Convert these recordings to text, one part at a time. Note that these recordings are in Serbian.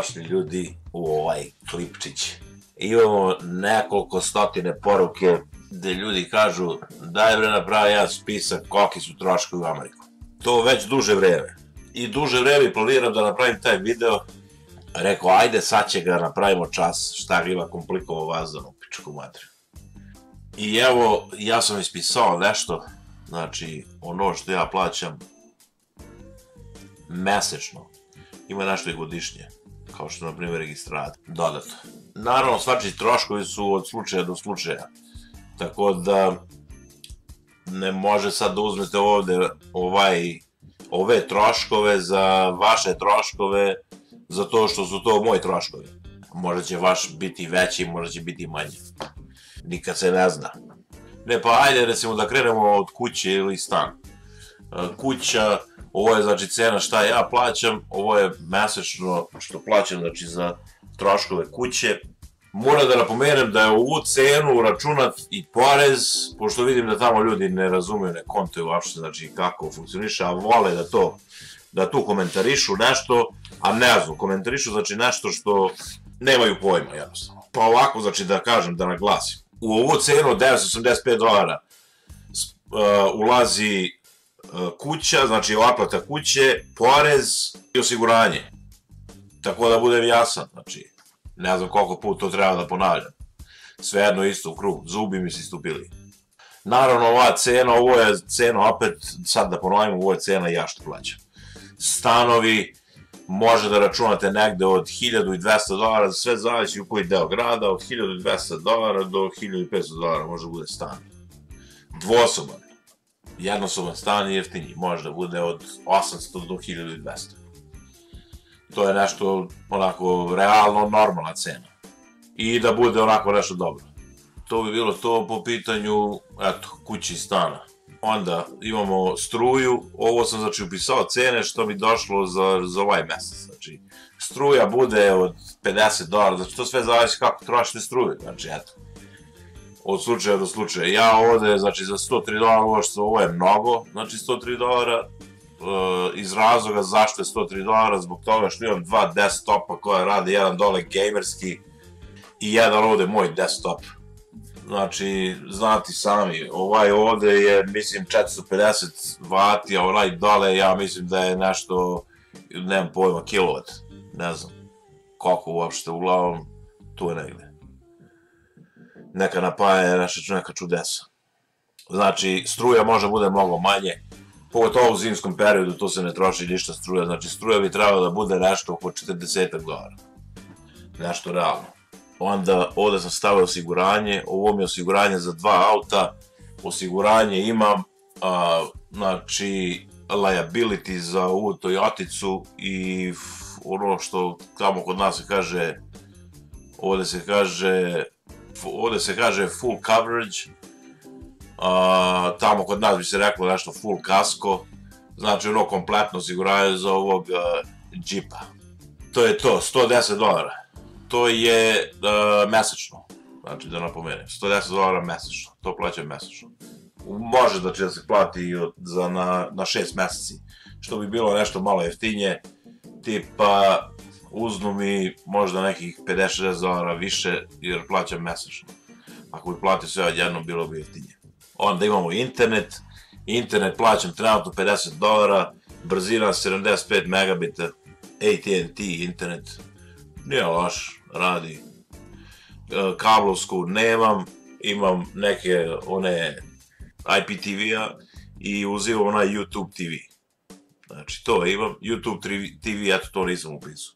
Dobrodošli ljudi u ovaj klipčić. Imamo nekoliko stotine poruke gde ljudi kažu daj bre napravi jedan spisak koliki su troškovi u Ameriku. To već duže vreme. I duže vreme planiram da napravim taj video. Rekao ajde sad će ga napravimo čas, šta ga ima komplikovo vazano u pičku materiju. I evo ja sam ispisao nešto, znači ono što ja plaćam mesečno. Ima nešto i godišnje, kao što na primjer registracija, dodatno. Naravno, svačiji troškovi su od slučaja do slučaja, tako da ne može sad da uzmete ovde ove troškove za vaše troškove, zato što su to moji troškovi. Možda će vaš biti veći, možda će biti manji. Nikad se ne zna. Ne, pa ajde recimo da krenemo od kuće ili stan. Kuća, ovo je znači cena šta ja plaćam, ovo je mesečno što plaćam znači za troškove kuće. Moram da napomenem da je u ovu cenu računat i porez, pošto vidim da tamo ljudi ne razumeju, ne kontuju uopšte znači kako funkcioniše, a vole da tu komentarišu nešto, a ne znam, komentarišu znači nešto što nemaju pojma jednostavno. Pa ovako znači da kažem, da naglasim. U ovu cenu od $985 ulazi kuća, znači otplata kuće, porez i osiguranje. Tako da budem jasan, znači ne znam koliko put to treba da ponavljam. Svejedno isto u krug, zubi mi se istupili. Naravno ova cena, ovo je cena opet, sad da ponovim, ovo je cena ja što plaćam. Stanovi može da računate negde od $1200, sve zavisi u koji deo grada, od $1200 do $1500 može da bude stan. Dvosoban. Jednosoban stan je jeftiniji, može da bude od 800 do 1200. To je nešto onako realno normalna cena. I da bude onako nešto dobro. To bi bilo to po pitanju, eto, kući i stana. Onda imamo struju, ovo sam znači upisao cene što mi došlo za ovaj mesec. Znači, struja bude od $50, znači to sve zavisi kako trošite struju, znači eto. Od slučaja do slučaja. Ja ovde, znači za $103, ovo je mnogo, znači $103, iz razloga zašto je $103, zbog toga što imam dva desktopa koja rade, jedan dole gamerski i jedan ovde moj desktop. Znači, znate sami, ovaj ovde je, mislim, 450 vati, a onaj dole, ja mislim da je nešto, nemam pojma, kilovat, ne znam koliko uopšte, uglavnom, tu je negde. Neka napaja neka čudesa. Znači, struja može bude mnogo manje, pogotovo u zimskom periodu, tu se ne troši ništa struja, znači struja bi trebala da bude nešto oko $40. Nešto realno. Onda ovde sam stavio osiguranje, ovo mi je osiguranje za dva auta, osiguranje imam, znači, liability za ovu Toyoticu i ono što tamo kod nas se kaže, ovde se kaže full coverage, tamo kod nas bi se reklo nešto full kasko, znači ono kompletno osiguranje za ovog džipa. To je to, $110. To je mesečno, znači da napomenem, $110 mesečno, to plaćam mesečno. Može da će se plati na 6 meseci, što bi bilo nešto malo jeftinije, tipa uznu mi možda nekih $50-60 više jer plaćam mesečno. Ako bi platio sve odjedno bilo bi jeftinije. Onda imamo internet, internet plaćam trenutno $50, brzina 75 megabita, AT&T internet, nije loš, radi. Kablovsku nemam, imam neke one IPTV-a i uzimam onaj YouTube TV. Znači to imam, YouTube TV, eto to nisam upisao.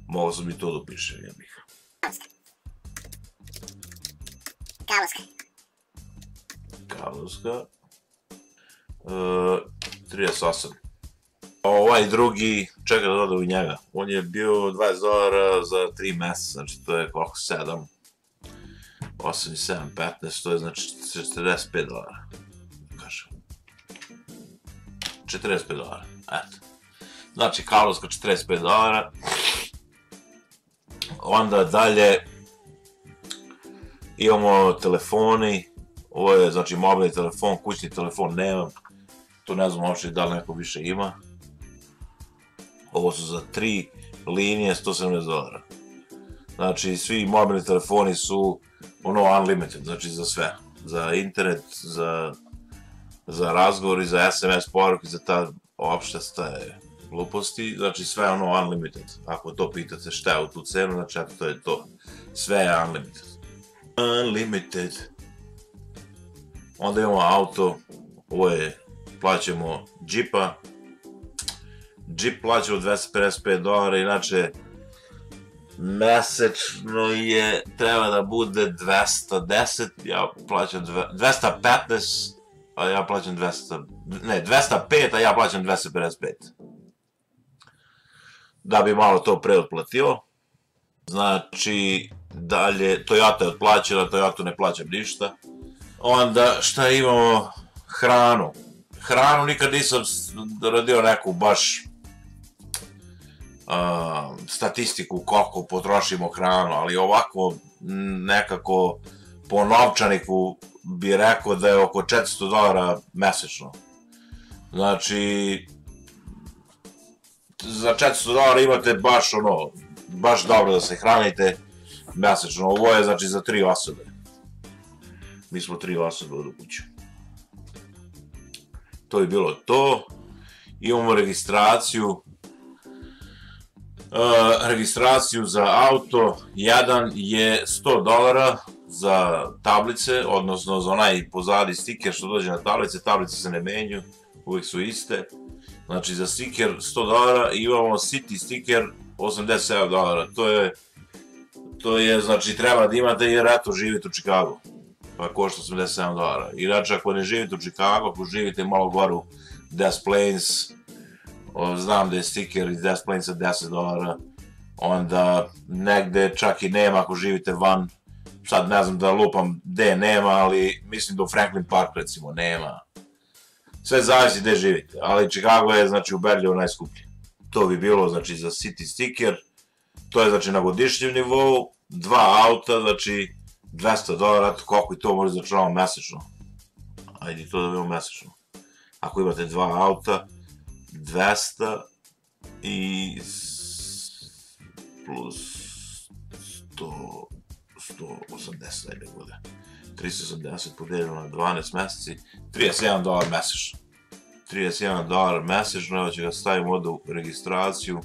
Mogao sam i to da upišem, ja bih. Kablovska. 38. Ovaj drugi, čekaj da dodam u njega, on je bio $20 za 3 meseca, znači to je koliko, 7, 8 i 7, 15, to je znači $45, kažem. $45, eto. Znači kablovska $45, onda dalje imamo telefoni, ovo je znači mobilni telefon, kućni telefon nemam, to ne znam uopšte da li neko više ima. Ovo su za 3 linije $170. Znači, svi mobilni telefoni su unlimited, znači za sve. Za internet, za razgovor i za SMS poruke, za ta opšte staje gluposti, znači sve unlimited. Ako to pitate šta je u tu cenu, znači to je to. Sve je unlimited. Unlimited. Onda imamo auto, ovo je, plaćamo Jeepa. Jeep plaćamo $255, inače mesečno je, treba da bude 210, ja plaćam 215, a ja plaćam 205, a ja plaćam 255. Da bi malo to preotplatio. Znači, dalje, Toyota je otplaćena, Toyota ne plaćam ništa. Onda, šta imamo? Hranu. Hranu nikad nisam radio neku baš statistiku koliko potrošimo hranu, ali ovako nekako po novčaniku bi rekao da je oko $400 mesečno. Znači, za $400 imate baš dobro da se hranite mesečno. Ovo je znači za 3 osobe. Mi smo 3 osobe od kuće. To je bilo to. Imamo registraciju. Registraciju za auto. Jedan je $100 za tablice, odnosno za onaj pozadi stiker što dođe na tablice. Tablice se ne menju, uvijek su iste. Znači za stiker $100 i imamo City stiker $87. To je, znači treba da imate jer eto živite u Čikagu. Pa košta $87. Inače ako ne živite u Čikagu, ako živite malo gore u Des Plaines, znam da je stiker iz Des Plainsa $10, onda negde čak i nema ako živite van, sad ne znam da lupam gde nema, ali mislim da u Franklin Park recimo nema. Sve zavisi gde živite, ali Chicago je znači u Berliju najskuplji. To bi bilo znači za City sticker, to je znači na godišnjem nivou, 2 auta, znači $200, koliko i to može začinamo mesečno. Ajde to da vidimo mesečno. Ako imate 2 auta, 200 i plus 180, ajde bude. 380 podeljeno na 12 meseci, $31 mesečno. $31 mesečno, evo će ga stavimo ovdje u registraciju.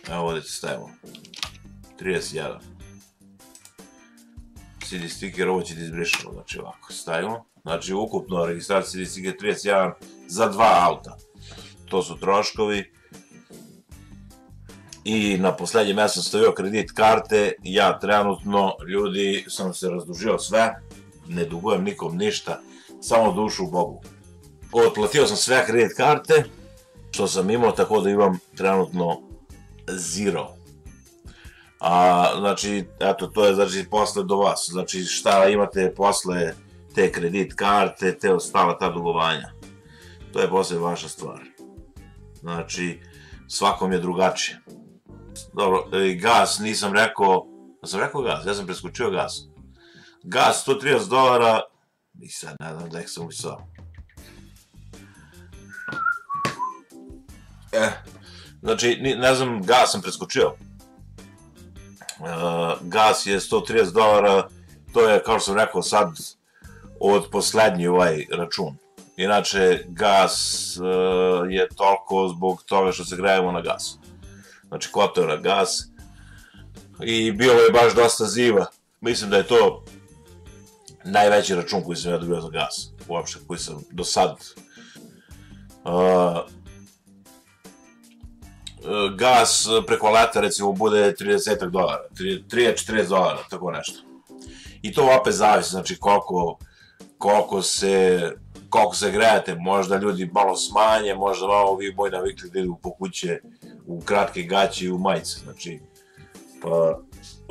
Evo ovdje će stavimo. 31. CD sticker, ovo će da izbrišemo, znači ovako, stavimo. Znači ukupno registracija CD sticker 31 za 2 auta. To su troškovi. I na poslednji mesec sam stavio kredit karte, ja trenutno, ljudi, sam se razdužio sve, ne dugujem nikom ništa, samo dušu Bogu. Otplatio sam sve kredit karte, što sam imao, tako da imam trenutno zero. Znači, eto, to je znači posle do vas, znači šta imate posle te kredit karte, te ostala ta dugovanja. To je posle vaša stvar. Znači, svakom je drugačije. Dobro, gas, nisam rekao, da sam rekao gas, ja sam preskočio gas. Gas, $130, i sad ne znam da ih sam upisao. Znači, ne znam, gas sam preskočio. Gas je $130, to je, kao što sam rekao, sad od poslednji ovaj račun. Inače, gas je toliko zbog toga što se grejemo na gas. Znači, kotao na gas. I bilo je baš dosta ziva. Mislim da je to najveći račun koji sam ja dobio za gas. Uopšte, koji sam do sad. Gas preko leta, recimo, bude $30, $30-40, tako nešto. I to opet zavisi, znači, koliko se grejate, možda ljudi malo smanje, možda malo vi moji navikli da idu po kuće u kratke gaće i u majice, znači, pa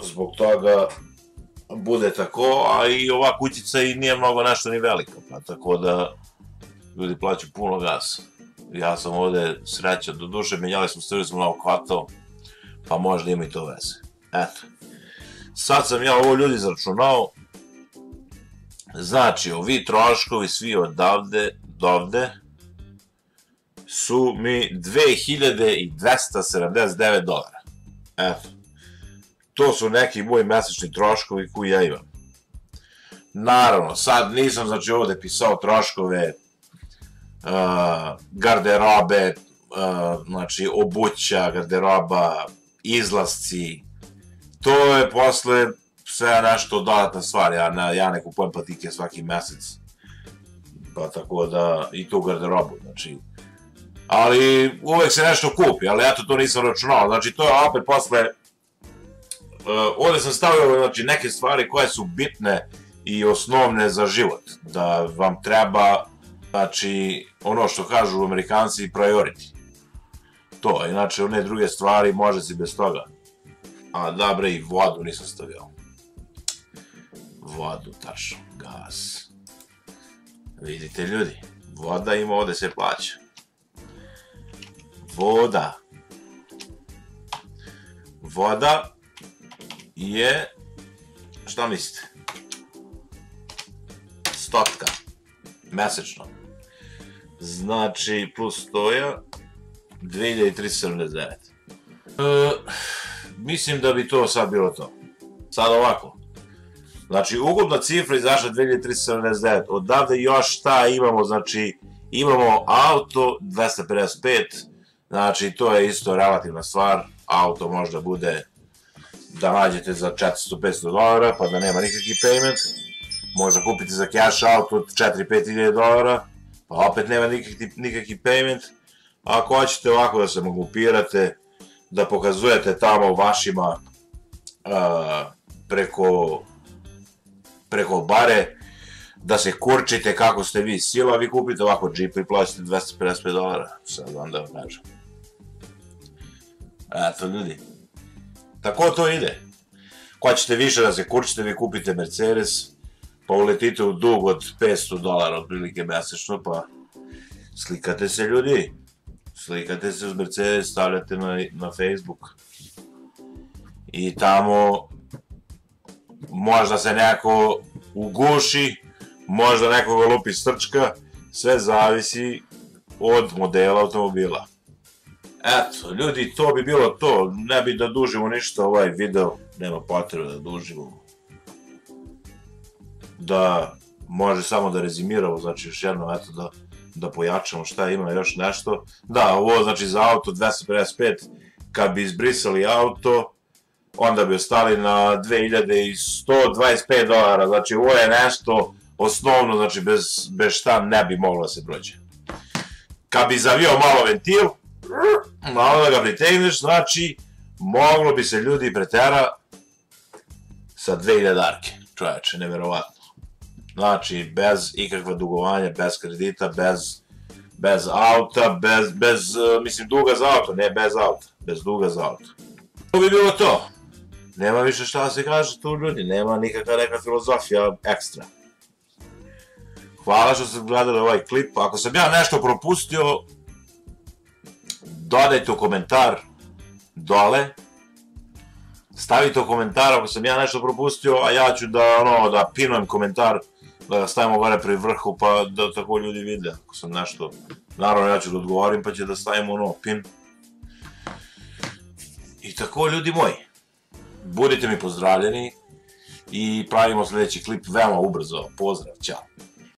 zbog toga bude tako, a i ova kućica i nije mnogo nešto ni velika, pa tako da ljudi plaćaju puno gasa. Ja sam ovde srećan, do duše menjali smo, stavili smo novo kvatao, pa možda ima i to veze. Eto, sad sam ja ovo ljudi izračunao. Znači, ovi troškovi svi odavde, dovde, su mi $2279. Eto. To su neki moji mesečni troškovi koji ja imam. Naravno, sad nisam znači ovde pisao troškove garderobe, znači obuća, garderoba, izlasci. To je posle sve nešto dodatna stvar. Ja ne kupujem patike svaki mesec. Pa tako da i tu garderobu, znači. Ali uvek se nešto kupi, ali eto to nisam računao. Znači to je opet posle. Ovde sam stavio znači, neke stvari koje su bitne i osnovne za život. Da vam treba, znači, ono što kažu Amerikanci, priority. To, inače one druge stvari može si bez toga. A da bre, i vodu nisam stavio. Vodu, tačno, gas. Vidite ljudi, voda ima ovde se plaća. Voda. Voda je, šta mislite? 100 mesečno. Znači, plus stoja 2379. Mislim da bi to sad bilo to. Sad ovako. Znači, ukupna cifra izašla 2379. Odavde još šta imamo, znači, imamo auto 255, znači, to je isto relativna stvar. Auto možda bude da nađete za $400-500, pa da nema nikakvi payment. Možda kupite za cash auto od $4-5 pa opet nema nikakvi payment. Ako hoćete ovako da se grupirate, da pokazujete tamo vašima preko bare, da se kurčite kako ste vi sila, vi kupite ovako džip i plaćate $255. Sad vam da vam kažem. Eto ljudi. Tako to ide. Ko ćete više da se kurčite, vi kupite Mercedes, pa uletite u dug od $500 otprilike mesečno, pa slikate se ljudi. Slikate se uz Mercedes, stavljate na Facebook. I tamo možda se neko uguši, možda nekoga lupi srčka, sve zavisi od modela automobila. Eto, ljudi, to bi bilo to. Ne bi da dužimo ništa ovaj video, nema potrebe da dužimo. Da može samo da rezimiramo, znači još jednom, eto da pojačamo šta ima još nešto. Da, ovo znači za auto 255, kad bi izbrisali auto, onda bi ostali na $2125, znači ovo je nešto osnovno, znači bez šta ne bi moglo da se prođe. Kad bi zavio malo ventil, malo da ga pritegneš, znači moglo bi se ljudi pretera sa 2000 darke, čoveče, neverovatno. Znači, bez ikakva dugovanja, bez kredita, bez auta, mislim, duga za auto, ne bez auta, bez duga za auto. To bi bilo to. Nema više šta da se kaže tu ljudi, nema nikakva neka filozofija ekstra. Hvala što ste gledali ovaj klip. Ako sam ja nešto propustio, dodajte u komentar dole. Stavite u komentar ako sam ja nešto propustio, a ja ću da pinujem komentar, da ga stavimo gore pri vrhu, pa da tako ljudi vide ako sam nešto. Naravno ja ću da odgovorim, pa će da stavimo pin. I tako ljudi moji, budite mi pozdravljeni i pravimo sljedeći klip veoma ubrzo. Pozdrav, ćao.